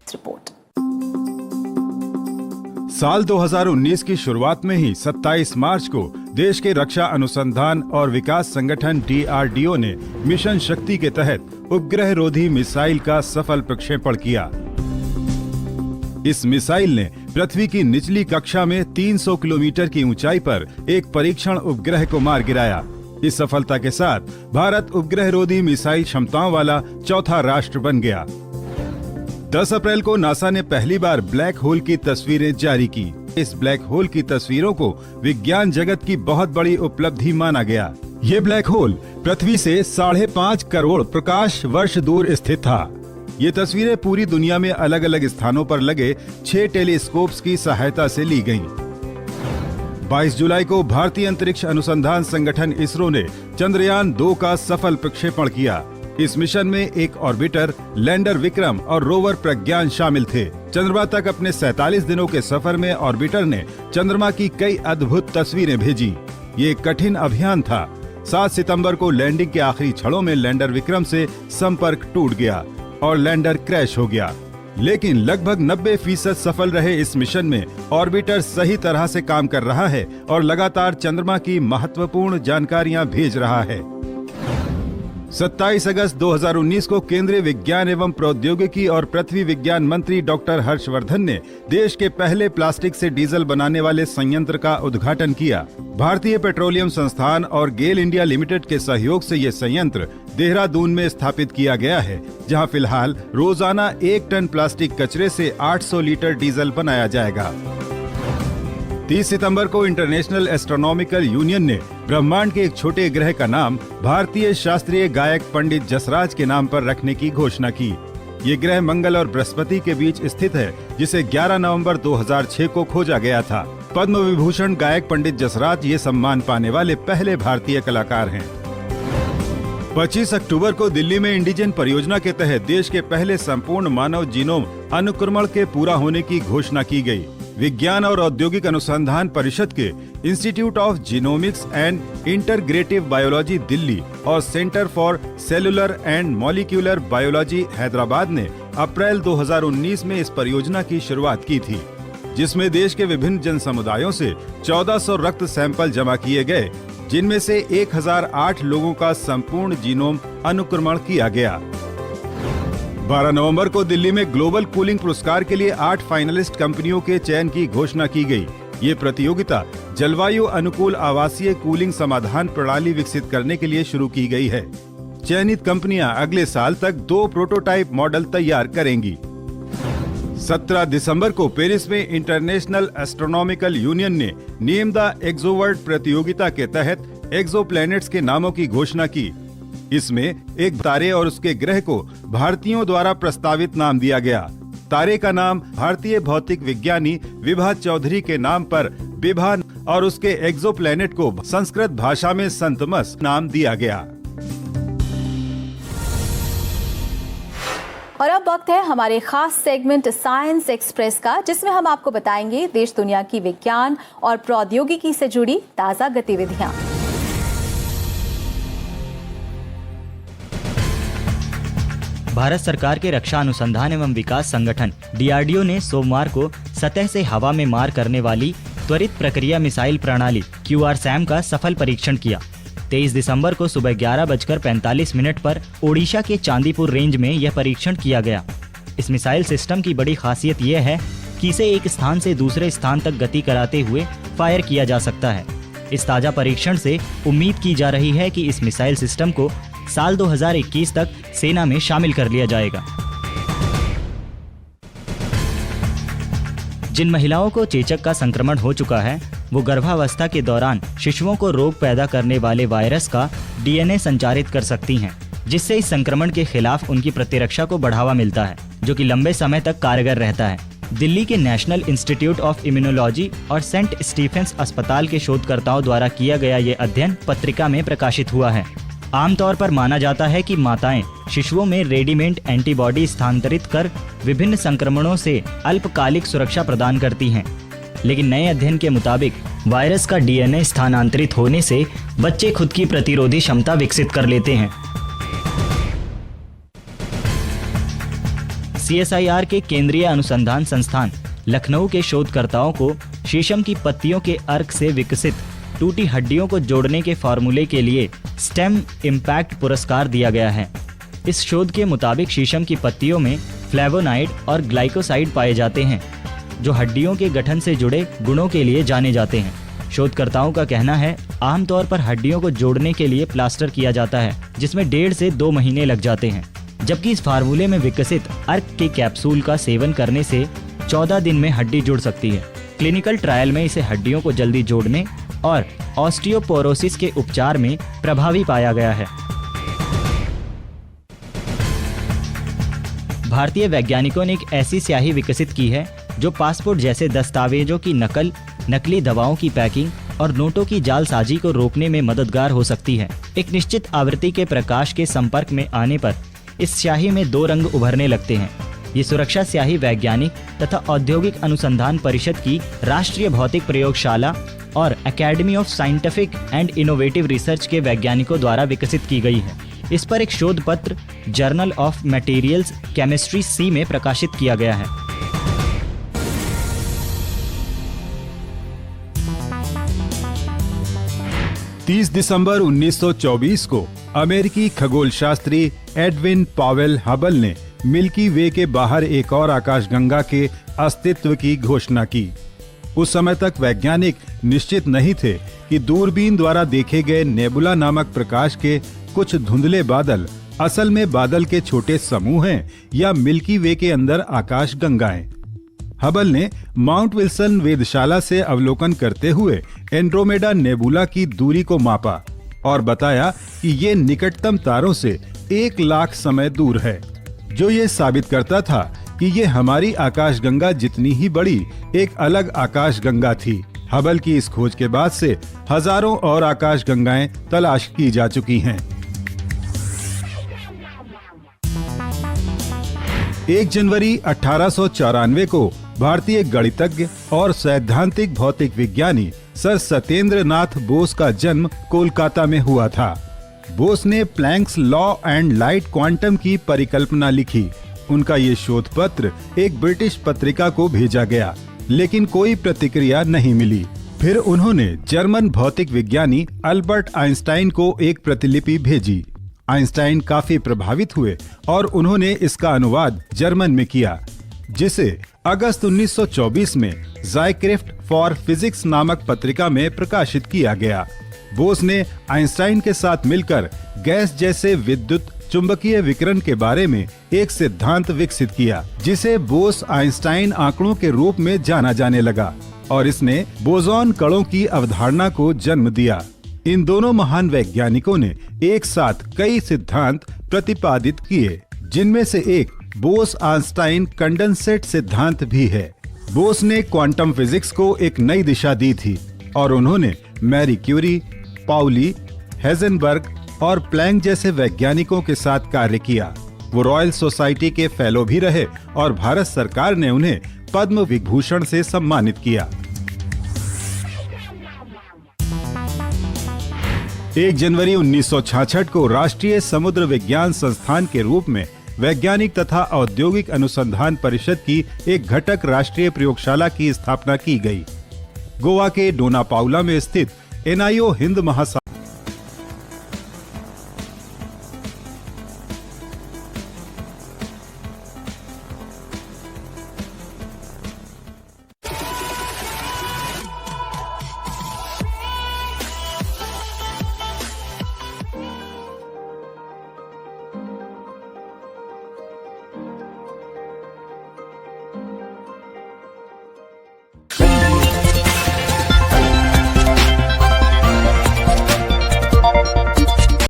Report. साल 2019 की शुरुआत में ही 27 मार्च को देश के रक्षा अनुसंधान और विकास संगठन DRDO ने मिशन शक्ति के तहत उपग्रह रोधी मिसाइल का सफल प्रक्षेपण किया। इस मिसाइल ने पृथ्वी की निचली कक्षा में 300 किलोमीटर की ऊंचाई पर एक परीक्षण उपग्रह को मार गिराया। इस सफलता के साथ भारत उपग्रह रोधी मिसाइल क्षमताओं वाला चौथा राष्ट्र बन गया। 10 अप्रैल को नासा ने पहली बार ब्लैक होल की तस्वीरें जारी की। इस ब्लैक होल की तस्वीरों को विज्ञान जगत की बहुत बड़ी उपलब्धि माना गया। ये ब्लैक होल पृथ्वी से 5.5 करोड़ प्रकाश वर्ष दूर स्थित था। ये तस्वीरें पूरी दुनिया में अलग अलग स्थानों पर लगे 6 टेलीस्कोप्स की सहायता से ली गईं। 22 जुलाई को भारतीय अंतरिक्ष अनुसंधान संगठन इसरो ने चंद्रयान 2 का सफल प्रक्षेपण किया। इस मिशन में एक ऑर्बिटर, लैंडर विक्रम और रोवर प्रज्ञान शामिल थे। चंद्रमा तक अपने 47 दिनों के सफर में ऑर्बिटर ने चंद्रमा की कई अद्भुत तस्वीरें भेजी। ये एक कठिन अभियान था। 7 सितंबर को लैंडिंग के आखिरी क्षणों में लैंडर विक्रम से संपर्क टूट गया और लैंडर क्रैश हो गया। लेकिन लगभग 90% सफल रहे इस मिशन में ऑर्बिटर सही तरह से काम कर रहा है और लगातार चंद्रमा की महत्वपूर्ण जानकारियां भेज रहा है। 27 अगस्त 2019 को केंद्रीय विज्ञान एवं प्रौद्योगिकी और पृथ्वी विज्ञान मंत्री डॉक्टर हर्षवर्धन ने देश के पहले प्लास्टिक से डीजल बनाने वाले संयंत्र का उद्घाटन किया। भारतीय पेट्रोलियम संस्थान और गेल इंडिया लिमिटेड के सहयोग से ये संयंत्र देहरादून में स्थापित किया गया है, जहां फिलहाल रोजाना 1 टन प्लास्टिक कचरे से 800 लीटर डीजल बनाया जाएगा। 30 सितंबर को इंटरनेशनल एस्ट्रोनॉमिकल यूनियन ने ब्रह्मांड के एक छोटे ग्रह का नाम भारतीय शास्त्रीय गायक पंडित जसराज के नाम पर रखने की घोषणा की। ये ग्रह मंगल और बृहस्पति के बीच स्थित है, जिसे 11 नवंबर 2006 को खोजा गया था। पद्म विभूषण गायक पंडित जसराज ये सम्मान पाने वाले पहले भारतीय कलाकार हैं। 25 अक्टूबर को दिल्ली में इंडिजन परियोजना के तहत देश के पहले संपूर्ण मानव जीनोम अनुक्रमण के पूरा होने की घोषणा की गई। विज्ञान और औद्योगिक अनुसंधान परिषद के institute of genomics and integrative biology Delhi और centre for cellular and molecular biology Hyderabad ने अप्रैल 2019 में इस परियोजना की शुरुआत की थी, जिसमें देश के विभिन्न जन समुदायों से 1400 रक्त सैंपल जमा किए गए, जिनमें से 1008 लोगों का संपूर्ण जीनोम अनुक्रमण किया गया। 12 नवंबर को दिल्ली में ग्लोबल कूलिंग पुरस्कार के लिए 8 फाइनलिस्ट कंपनियों के चयन की घोषणा की गई। ये प्रतियोगिता जलवायु अनुकूल आवासीय कूलिंग समाधान प्रणाली विकसित करने के लिए शुरू की गई है। चयनित कंपनियां अगले साल तक 2 प्रोटोटाइप मॉडल तैयार करेंगी। 17 दिसंबर को पेरिस में इंटरनेशनल एस्ट्रोनॉमिकल यूनियन ने नेम द एक्सोवर्ल्ड प्रतियोगिता के तहत एक्सोप्लैनेट्स के नामों की घोषणा की। इसमें एक तारे और उसके ग्रह को भारतीयों द्वारा प्रस्तावित नाम दिया गया। तारे का नाम भारतीय भौतिक विज्ञानी विभा चौधरी के नाम पर विभा और उसके एक्सोप्लैनेट को संस्कृत भाषा में संतमस नाम दिया गया। और अब वक्त है हमारे खास सेगमेंट साइंस एक्सप्रेस का, जिसमें हम आपको बताएंगे देश दुनिया की विज्ञान और प्रौद्योगिकी से जुड़ी ताजा गतिविधियां। भारत सरकार के रक्षा अनुसंधान एवं विकास संगठन DRDO ने सोमवार को सतह से हवा में मार करने वाली त्वरित प्रक्रिया मिसाइल प्रणाली QRSAM का सफल परीक्षण किया। 23 दिसंबर को सुबह 11:45 पर ओडिशा के चांदीपुर रेंज में यह परीक्षण किया गया। इस मिसाइल सिस्टम की बड़ी खासियत यह है कि इसे एक स्थान से दूसरे स्थान तक गति कराते हुए फायर किया जा सकता है। इस ताजा परीक्षण से उम्मीद की जा रही है कि इस मिसाइल सिस्टम को साल 2021 तक सेना में शामिल कर लिया जाएगा। जिन महिलाओं को चेचक का संक्रमण हो चुका है, वो गर्भावस्था के दौरान शिशुओं को रोग पैदा करने वाले वायरस का DNA संचारित कर सकती हैं, जिससे इस संक्रमण के खिलाफ उनकी प्रतिरक्षा को बढ़ावा मिलता है, जो कि लंबे समय तक कारगर रहता है। दिल्ली के नेशनल इंस्टीट्यूट ऑफ इम्यूनोलॉजी और सेंट स्टीफेंस अस्पताल के शोधकर्ताओं द्वारा किया गया ये अध्ययन पत्रिका में प्रकाशित हुआ है। आमतौर पर माना जाता है कि माताएं शिशुओं में रेडीमेड एंटीबॉडी स्थानांतरित कर विभिन्न संक्रमणों से अल्पकालिक सुरक्षा प्रदान करती हैं, लेकिन नए अध्ययन के मुताबिक वायरस का DNA स्थानांतरित होने से बच्चे खुद की प्रतिरोधी क्षमता विकसित कर लेते हैं। CSIR के केंद्रीय अनुसंधान संस्थान लखनऊ के शोधकर्ताओं को शीशम की पत्तियों के अर्क से विकसित टूटी हड्डियों को जोड़ने के फॉर्मूले के लिए स्टेम इम्पैक्ट पुरस्कार दिया गया है। इस शोध के मुताबिक शीशम की पत्तियों में फ्लेवोनाइड और ग्लाइकोसाइड पाए जाते हैं, जो हड्डियों के गठन से जुड़े गुणों के लिए जाने जाते हैं। शोधकर्ताओं का कहना है, आमतौर पर हड्डियों को जोड़ने के लिए प्लास्टर किया जाता है, जिसमें 1.5 से 2 महीने लग जाते हैं, जबकि इस फार्मूले में विकसित अर्क के कैप्सूल का सेवन करने से 14 दिन में हड्डी जुड़ सकती है। क्लिनिकल ट्रायल में इसे हड्डियों को जल्दी जोड़ने और ऑस्टियोपोरोसिस के उपचार में प्रभावी पाया गया है। भारतीय वैज्ञानिकों ने एक ऐसी स्याही विकसित की है जो पासपोर्ट जैसे दस्तावेजों की नकल, नकली दवाओं की पैकिंग और नोटों की जालसाजी को रोकने में मददगार हो सकती है। एक निश्चित आवृत्ति के प्रकाश के संपर्क में आने पर इस स्याही में 2 रंग उभरने लगते हैं। ये सुरक्षा स्याही वैज्ञानिक तथा औद्योगिक अनुसंधान परिषद की राष्ट्रीय भौतिक प्रयोगशाला और academy of scientific and innovative research के वैज्ञानिकों द्वारा विकसित की गई है। इस पर एक शोध पत्र journal of materials chemistry C में प्रकाशित किया गया है। तीस दिसंबर 1924 को अमेरिकी खगोलशास्त्री एडविन पावेल हबल ने मिल्की वे के बाहर एक और आकाशगंगा के अस्तित्व की घोषणा की। उस समय तक वैज्ञानिक निश्चित नहीं थे कि दूरबीन द्वारा देखे गए नेबुला नामक प्रकाश के कुछ धुंधले बादल असल में बादल के छोटे समूह हैं या मिल्की वे के अंदर आकाशगंगाएं। हबल ने माउंट विल्सन वेधशाला से अवलोकन करते हुए एंड्रोमेडा नेबुला की दूरी को मापा और बताया कि ये निकटतम तारों से 1 लाख समय दूर है, जो ये साबित करता था कि ये हमारी आकाशगंगा जितनी ही बड़ी एक अलग आकाशगंगा थी। हबल की इस खोज के बाद से हजारों और आकाशगंगाएं तलाश की जा चुकी हैं। 1 जनवरी 1894 को भारतीय गणितज्ञ और सैद्धांतिक भौतिक विज्ञानी सर सत्येंद्र नाथ बोस का जन्म कोलकाता में हुआ था। बोस ने planks law and light quantum की परिकल्पना लिखी। उनका ये शोध पत्र एक ब्रिटिश पत्रिका को भेजा गया, लेकिन कोई प्रतिक्रिया नहीं मिली। फिर उन्होंने जर्मन भौतिक विज्ञानी अल्बर्ट आइंस्टाइन को एक प्रतिलिपि भेजी। आइंस्टाइन काफी प्रभावित हुए और उन्होंने इसका अनुवाद जर्मन में किया, जिसे अगस्त 1924 में ज़ायक्रिफ्ट फॉर फिजिक्स नामक पत्रिका में प्रकाशित किया गया। बोस ने आइंस्टाइन के साथ मिलकर गैस जैसे विद्युत चुंबकीय विकिरण के बारे में एक सिद्धांत विकसित किया, जिसे बोस आइंस्टाइन आंकड़ों के रूप में जाना जाने लगा और इसने बोसॉन कणों की अवधारणा को जन्म दिया। इन दोनों महान वैज्ञानिकों ने एक साथ कई सिद्धांत प्रतिपादित किए, जिनमें से एक बोस आइंस्टाइन कंडेंसेट सिद्धांत भी है। बोस ने क्वांटम फिजिक्स को एक नई दिशा दी थी और उन्होंने मैरी क्यूरी, पाउली, हेजेनबर्ग और प्लैंक जैसे वैज्ञानिकों के साथ कार्य किया। वो रॉयल सोसाइटी के फेलो भी रहे और भारत सरकार ने उन्हें पद्म विभूषण से सम्मानित किया। 1 जनवरी 1966 को राष्ट्रीय समुद्र विज्ञान संस्थान के रूप में वैज्ञानिक तथा औद्योगिक अनुसंधान परिषद की एक घटक राष्ट्रीय प्रयोगशाला की स्थापना की गई। गोवा के डोना पाउला में स्थित NIO हिंद महासागर